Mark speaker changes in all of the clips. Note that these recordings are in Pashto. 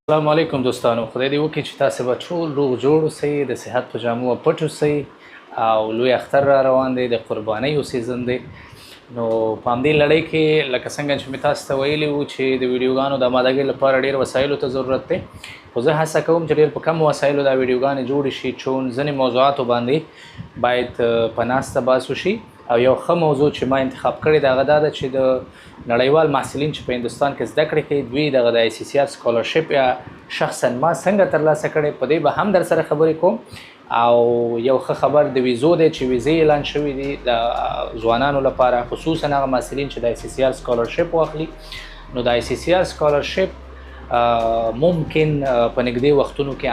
Speaker 1: السلام علیکم دوستانو، خدای دې وکړي چې تاسو به ټول روغ جوړ اوسئ، د صحت په جامو پټ اوسئ او لوی اختر را روان دی، د قربانیو سیزن دی. نو په همدې لړۍ کې لکه څنګه چې مې تاسو ته ویلي وو چې د ویډیوګانو د امادګۍ لپاره ډېر وسایلو ته ضرورت دی، خو زه هڅه کوم چې ډېر په کم وسایلو دا ویډیوګانې جوړې شي، چون ځینې موضوعاتو باندې باید په ناسته بحث وشي. او یو ښه موضوع چې ما انتخاب کړی د هغه دا ده چې د نړیوال محصلین چې په هندوستان کې زده کړې کوي دوی دغه د ICCR سکالرشپ یا شخصا ما څنګه ترلاسه کړی په دې به هم در سره خبرې کوم. او یو ښه خبر د ویزو دی چې ویزې اعلان شوي دي د ځوانانو لپاره، خصوصا هغه محصلین چې د ICCR سکالرشپ واخلي. نو د ICCR سکالرشپ ممکن په نږدې وختونو کې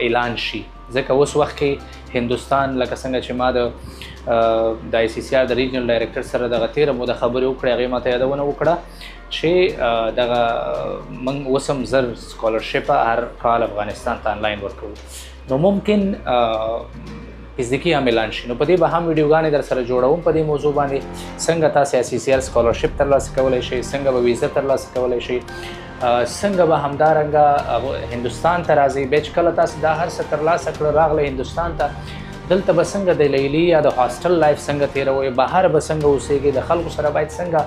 Speaker 1: اعلان شي، ځکه اوس وخت کې هندوستان لکه څنګه چې ما د ICCR د ریجنل ډایرکټر سره دغه تیره موده خبرې وکړې، هغې ماته یادونه وکړه چې دغه موږ اوس هم زر سکالرشپ هر کال افغانستان ته آنلاین ورکوو. نو ممکن فزیکي هم اعلان شي. نو په دې به هم ویډیوګانې در سره جوړوم په دې موضوع باندې، څنګه تاسې ICCR سکالرشپ ترلاسه کولی شئ، څنګه به ویزه ترلاسه کولی شئ، څنګه به همدارنګه هندوستان ته راځئ. بیا چې کله تاسو دا هر څه ترلاسه کړه راغله هندوستان ته، دلته به څنګه د لیلي یا د هاسټل لایف څنګه تیروئ، بهر به څنګه اوسیږئ، د خلکو سره باید څنګه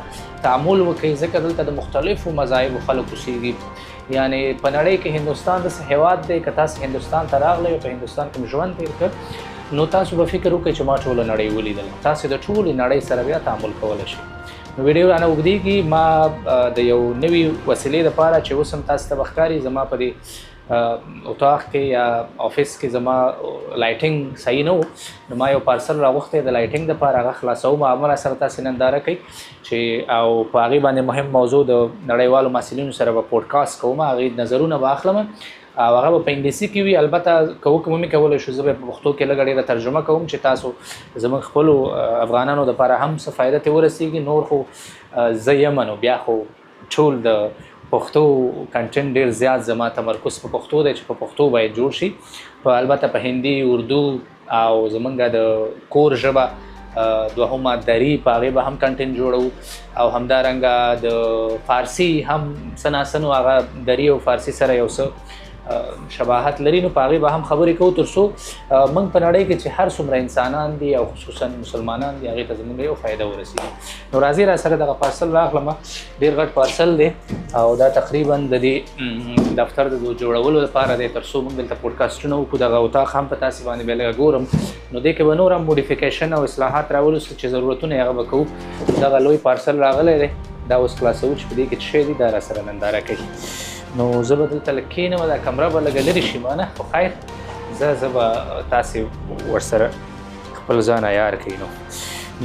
Speaker 1: تعامل وکړئ، ځکه دلته د مختلفو مذاهبو خلک اوسیږي. یعنی په نړۍ کې هندوستان داسې هیواد دی که تاسو هندوستان ته راغلی او په هندوستان کې ژوند تیر کړ، نو تاسو به فکر وکړئ چې ما ټوله نړۍ ولیدل، تاسو د ټولې نړۍ سره بیا تعامل کولی شئ. نو ویډیو رانه اوږدېږي، ما د یو نوي وسیلې دپاره چې اوس هم تاسو ته به ښکاري زما په دې اتاق کې یا آفیس کې زما لایټینګ صحیح نه و، نو ما یو پارسل راغوښتی د لایټینګ دپاره، هغه خلاصوم. هغه سره تاسې ننداره کوئ چې او په هغې باندې مهم موضوع د نړیوالو محصلینو سره به پوډکاسټ کوم، هغې نظرونه به اخلم او هغه به په انګلیسي کې وي. البته که وکړو مې کولی شو زه به په پښتو کې لږه ډېره ترجمه کوم چې تاسو زموږ خپلو افغانانو دپاره هم څه فایده ترې ورسېږي. نور خو زه یم نو بیا خو ټول د پښتو کنټنټ ډېر زیات زما تمرکز په پښتو دی چې په پښتو باید جوړ شي، البته په هندي، اردو او زمونږ د کور ژبه دوهمه دري په هغې به هم کنټنټ جوړو، او همدارنګه د فارسي هم څه ناڅه نو هغه دري او فارسي سره یو څه شباهت لري، نو په هغې به هم خبرې کوو تر څو موږ په نړۍ کې چې هر څومره انسانان دي او خصوصا مسلمانان دي هغې ته زموږ یو فایده ورسېږي. نو راځئ را سره دغه پارسل راغلم، ډېر غټ پارسل دی او دا تقریبا د دې دفتر د جوړولو لپاره دی تر څو موږ دلته پوډکاسټونه وکړو. دغه اتاق هم په تاسې باندې بیا لږه ګورم، نو دې کې به نور هم موډیفیکیشن او اصلاحات راولو چې ضرورتونه یې هغه به کوو. دغه لوی پارسل راغلی دی، دا اوس خلاصوو چې په دې کې څه شی دي، دا را سره ننداره کوي. نو زه به دلته لږ کښېنم، دا کمره به لږه لرې شي مانه، خو خیر زه به تاسې ورسره خپل ځان عیار کوي.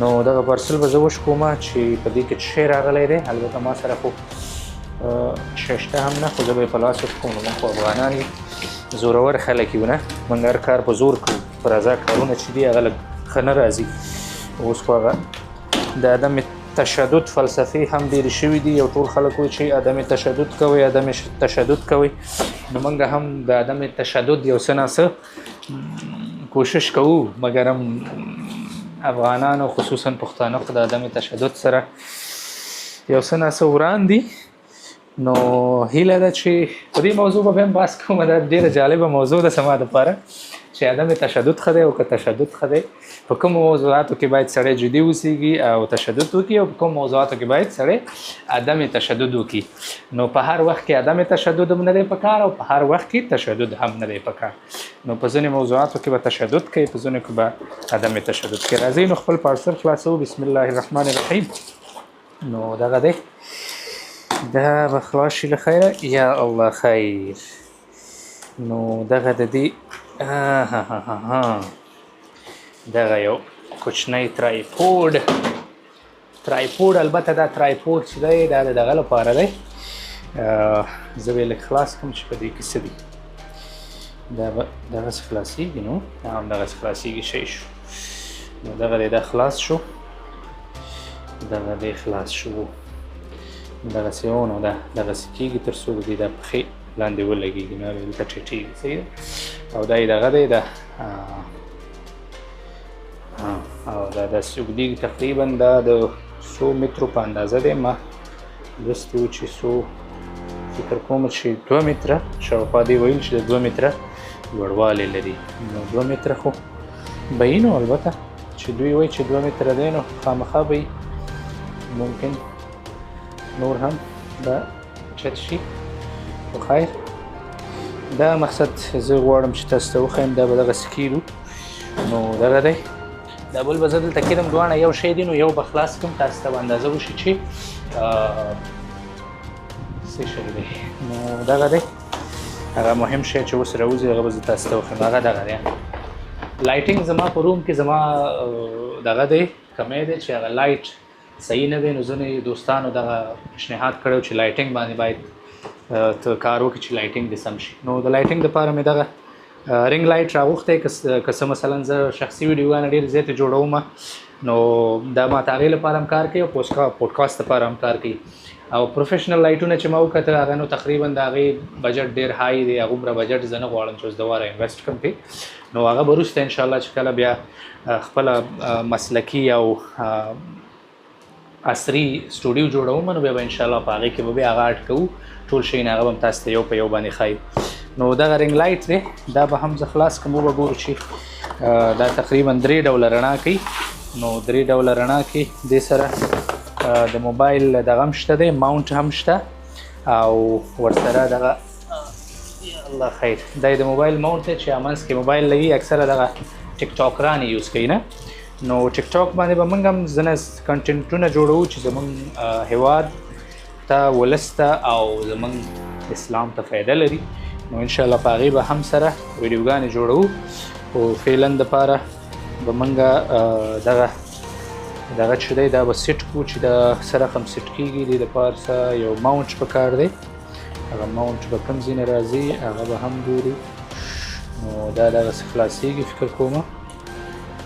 Speaker 1: نو دغه پارسل به زه وشکوم چې په دې کې څه شی راغلی دی. البته ما سره خو شی شته هم نه، خو زه به یې په لاس وشکوم. نو موږ خو افغانان یو زورور خلک یو نه، موږ هر کار په زور کوو، په رضا کارونه چې دي هغه لږ ښه نه راځي. اوس خو هغه د عدم تشدد فلسفي هم ډېرې شوي دي، یو ټول خلک وایي چې عدم تشدد کوئ، عدم تشدد کوئ. نو موږ هم د عدم تشدد یو څه ناڅه کوشش کوو، مګر هم افغانانو خصوصا پښتانه خو د عدم تشدد سره یو څه ناڅه وران دي. نو هیله ده چې په دې موضوع به هم بحث کوم. دا ډېره جالبه موضوع ده زما دپاره چې عدم تشدد ښه دی او که تشدد ښه دی، په کومو موضوعاتو کې باید سړی جدي اوسیږي او تشدد وکړي، او په کومو موضوعاتو کې باید سړی عدم تشدد وکړي. نو په هر وخت کې عدم تشدد هم نه دی پکار او په هر وخت کې تشدد هم نه دی پکار. نو په ځینې موضوعاتو کې به تشدد کوي، په ځینو کې به عدم تشدد کوي. راځئ نو خپل پارسل خلاصوو. بسم الله الرحمن الرحیم. نو دغه دی، دا به خلاص شي له خیره. یا الله خیر. نو دغه د دې دغه یو کوچنی ترایپود، البته دا ترایپود چې دی دا د دغه لپاره دی. زه به یې لږ خلاص کړم چې په دې کې څه دي. دا به دغسې خلاصېږي، نو دا هم دغسې خلاصېږي، شی شو. نو دغه دی، دا خلاص شو، دغه دی خلاص شو، دغسې و. نو دا دغسې کېږي تر څو د دې دا پښې لاندې ولګېږي، نو دلته ټیټېږي، صحیح ده. او دا یې دغه دی، دا او دا داسې اوږدېږي تقریبا دا د 100 مترو په اندازه دی. ما لوستي وو چې 100 فکر کوم چې 2 متره شاوخوا دی ویل چې د 2 متره لوړوالی لري. نو 2 متره خو به وي نو البته چې دوی وایي چې 2 متره دی نو خامخا به ممکن نور هم دا چت شي. خو خیر دا مقصد زه غواړم چې تاسو ته وښیم دا به دغسې کیږو. نو دغه دی دا بل به زه دلته کېدم دواړه یو شی دي نو یو به خلاص کړم تاسو ته به اندازه وشي چې څه شی دی. نو دغه دی هغه مهم شی چې اوس راوځي هغه به زه تاسو ته وښیم. هغه دغه دی لایټینګ زما په روم کې زما دغه دی کمی دی چې هغه لایټ صحیح نه دی. نو ځینې دوستانو دغه پیشنهاد کړی چې لایټینګ باندې باید ته کار وکړي چې لایټینګ دې سم شي. نو د لایټینګ دپاره مې دغه رنګ لایټ راغوښتی که څه مثلا زه شخصي ویډیوګانې ډېرې زیاتې جوړوم نو دا ما ته هغې لپاره هم کار کوي او پودکاسټ لپاره هم کار کوي. او پروفیشنل لایټونه چې ما وکتل هغه نو تقریبا د هغې بجټ ډېر های دی. هغومره بجټ زه نه غواړم چې اوس دوباره انویسټ کړم پې. نو هغه به وروسته انشاءالله چې کله بیا خپله مسلکي او عصري سټوډیو جوړوم نو بیا به انشاءالله په هغې کې به بیا هغه اډ کوو ټول شیونه هغه به هم تاسو ته یو په یو باندې ښایي. نو دغه رنګ لایټ دی دا به هم زه خلاص کړم وبه ګورو چې دا تقریبا 3 ډوله رڼا کوي. نو 3 ډوله رڼا کوي. دې سره د موبایل دغه هم شته دی ماونټ هم شته او ورسره دغه الله خیر دا د موبایل ماونټ دی چې منځ کې موبایل لګي اکثره دغه ټیک ټاکران یوز کوي نه. نو ټیک ټاک باندې به موږ هم ځینې کنټینټونه جوړوو چې زموږ هیواد ته ولس ته او زموږ اسلام ته فایده لري. نو انشاءالله په هغې به هم سره ویډیوګانې جوړوو. خو فعلا دپاره به موږ دغه چې دی دا به سیټ کړو چې دا څه رقم سیټ کېږي. دې دپاره څه یو ماونټ پکار دی. هغه ماونټ به کوم ځینې راځي هغه به هم ګورو. نو دا دغسې خلاصېږي فکر کومه.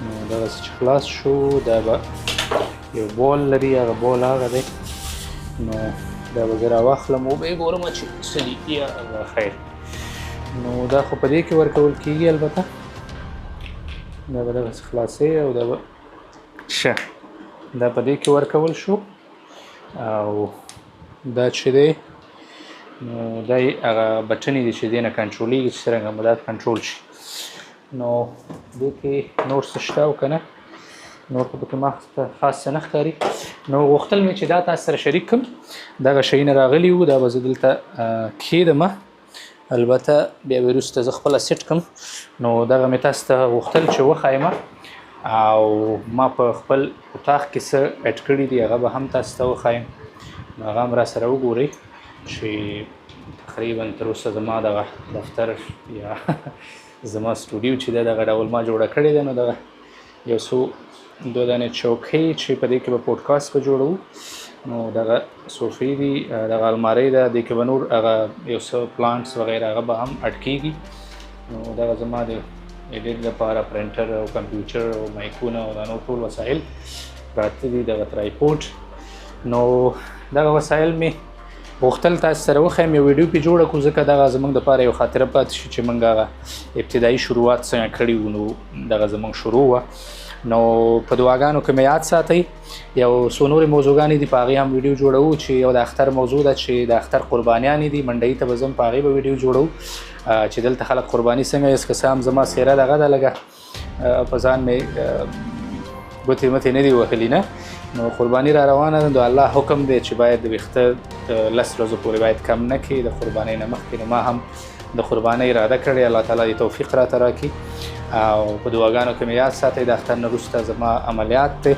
Speaker 1: نو دغسې چې خلاص شو دا به یو بول لري هغه بول هغه دی. نو دا به زه راواخلم وبه یې ګورم چې څه دي یا خیر. نو دا خو په دې کې ورکول کېږي البته دا به دغسې خلاصې او دا به ښه دا په دې کې ورکول شو. او دا چې دی نو دا هغه بټنې دي چې دې نه کنټرولېږي چې څرنګه مو دا کنټرول شي. نو دې کې نور څه شته او که نه نور خو پکې ما خاص څه نه ښکاري. نو غوښتل مې چې دا تاسو سره شریک کړم. دغه شیونه راغلي وو دا به زه دلته کښېږدمه البته بیا به وروسته زه خپله سیټ کړم. نو دغه مې تاسو ته غوښتل چې وښایم او ما په خپل اتاق کې څه اډ کړي دي هغه به هم تاسو ته وښایم. نو هغه هم راسره وګورئ چې تقریبا تر اوسه زما دغه دفتر یا زما سټوډیو چې دی دغه ډول ما جوړه کړې ده. نو دغه یو څو 2 دانې چوکۍ چې په دې کې به پودکاسټ به جوړوو. نو دغه صوفې دي دغه المارۍ ده دې کې به نور هغه یو څه پلانټس وغیره هغه به هم اډ کېږي. نو دغه زما د ایډیټ لپاره پرنټر او کمپیوټر او مایکونه او دا نور ټول وسایل پراته دي دغه ترایپوډ. نو دغه وسایل مې غوښتل تاسو سره وښیم یو ویډیو پې جوړه کړو ځکه دغه زموږ دپاره یو خاطره پاتې شي چې موږ هغه ابتدایي شروعات څنګه کړي وو. نو دغه زموږ شروع وه. نو په دعاګانو کې مې یاد ساتئ. یو څو نورې موضوعګانې دي په هغې هم ویډیو جوړوو چې یو د اختر موضوع ده چې د اختر قربانیانې دي منډۍ ته به ځم په هغې به ویډیو جوړوو چې دلته خلک قرباني څنګه یې که څه هم زما څېره دغه ده لږه په ځان مې ګوتې متې نه دي وهلي نه. نو قرباني را روانه ده. د الله حکم دی چې باید د ویښته 10 ورځو پورې باید کم نه کړي د قربانۍ نه مخکې. نو ما هم د قربانۍ اراده کړې الله تعالی دې توفیق راته راکړي او په دعاګانو کې مې یاد ساتئ. د اختر نه وروسته زما عملیات دی.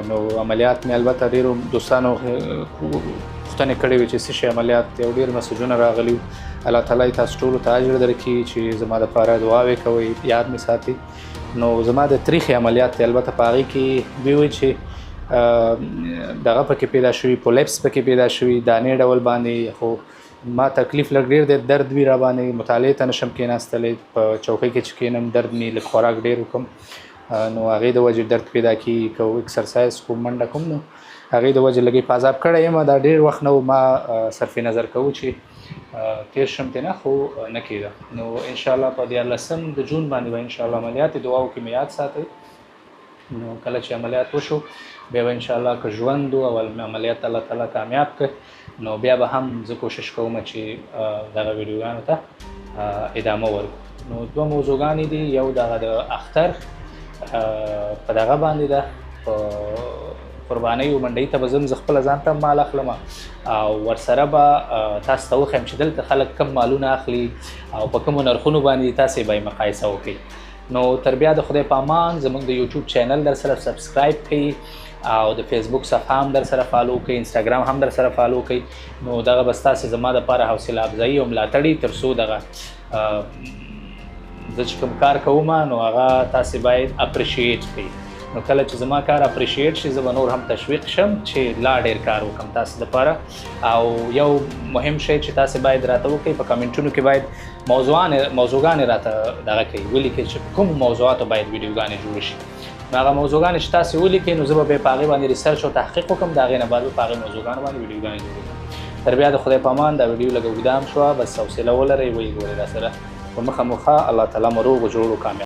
Speaker 1: نو عملیات مې البته ډېرو دوستانو پوښتنې کړې وې چې څه شی عملیات دی او ډېر مسجونه راغلي وو. الله تعالی تاسو ټولو ته اجر درکړي چې زما دپاره دعاوې کوئ یاد مې ساتئ. نو زما د تریخي عملیات دی البته په هغې کې دوی وایي چې دغه پکې پیدا شوي پولیپس پکې پیدا شوي دانې ډول باندې. خو ما تکلیف لږ ډېر دی درد وي را باندې مطالعې ته نشم کېناستلی په چوکۍ کې چې کېنم درد مې لږ خوراک ډېر وکړم نو هغې د وجې درد پیدا کېږي که اکسرسایز کوم منډه کوم نو هغې د وجې لږ پازاب کړی یم. دا ډېر وخت نه و ما صرف نظر کوو چې تیر شم ترې نه خو نه کېده. نو انشاءالله په 14 د جون باندې به انشاءالله عملیات دعاو کې مې یاد ساتئ. نو کله چې عملیات وشو بیا به انشاءالله که ژوند او عملیات الله تعالی کامیاب کړي نو بیا به هم زه کوشش کوم چې دغه ویډیوګانو ته ادامه ورکړو. نو دوه موضوعګانې دي، یو دغه د اختر په دغه باندې ده، په قربانیو منډۍ ته به ځم زه خپله ځان ته مال اخلم او ورسره به تاسو ته وښیم چې دلته خلک کم مالونه اخلي او په کومو نرخونو باندې تاسې به یې مقایسه وکړئ. نو تر بیا د خدای په امان زموږ د یوټیوب چینل در سره سبسکرایب کړئ او د فیسبوک صفحه هم در سره فالو کړئ، انسټاګرام هم در سره فالو کړئ. نو دغه به ستاسې زما دپاره حوصله افزایي او ملاتړي تر څو دغه زه چې کوم کار کوم نو هغه تاسې باید اپریشیټ کړئ. نو کله چې زما کار اپریشیټ شي زه به نور هم تشویق شم چې لا ډېر کار وکړم تاسې دپاره. او یو مهم شی چې تاسې باید راته وکړئ، په کمنټونو کې باید موضوعګانې راته دغه کوي، ولیکئ چې کوم موضوعاتو باید ویډیوګانې جوړې شي. نو هغه موضوعګانې چې تاسې ولیکئ نو زه به بیا په هغې باندې ریسرچ او تحقیق وکړم، د هغې نه بعد به په هغې موضوعګانو باندې ویډیوګانې جوړې کړم. تر بیا د خدای په امان. دا ویډیو لږ اوږده هم شوه، بس حوصله ولرئ، ویې ګورئ راسره په مخه. الله تعالی مو روغ و جوړ و کامیاب